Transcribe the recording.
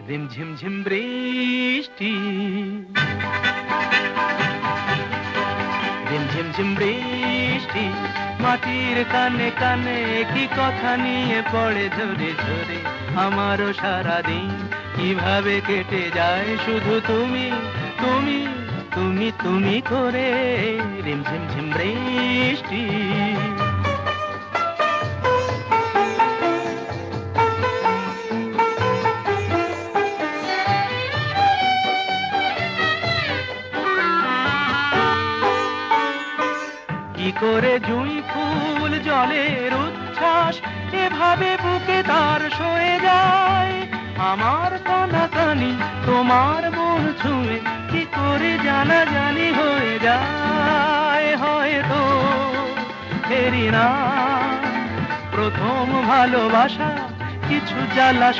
রিমঝিম ঝিম বৃষ্টি, রিমঝিম ঝিম বৃষ্টি, মাটির কানে কানে কি কথা নিয়ে পড়ে ঝরে ঝরে। আমারও সারাদিন কিভাবে কেটে যায় শুধু তুমি তুমি তুমি তুমি করে। রিমঝিম ঝিম বৃষ্টি। কি করে জুঁই ফুল জলের উচ্ছ্বাস এভাবে বুকে তার সয়ে যায়। আমার কানাকানি তোমার মন ছুঁয়ে কি করে জানাজানি হয়ে যায়। হয়তো ফেরি না প্রথম ভালোবাসা, কিছু জ্বালা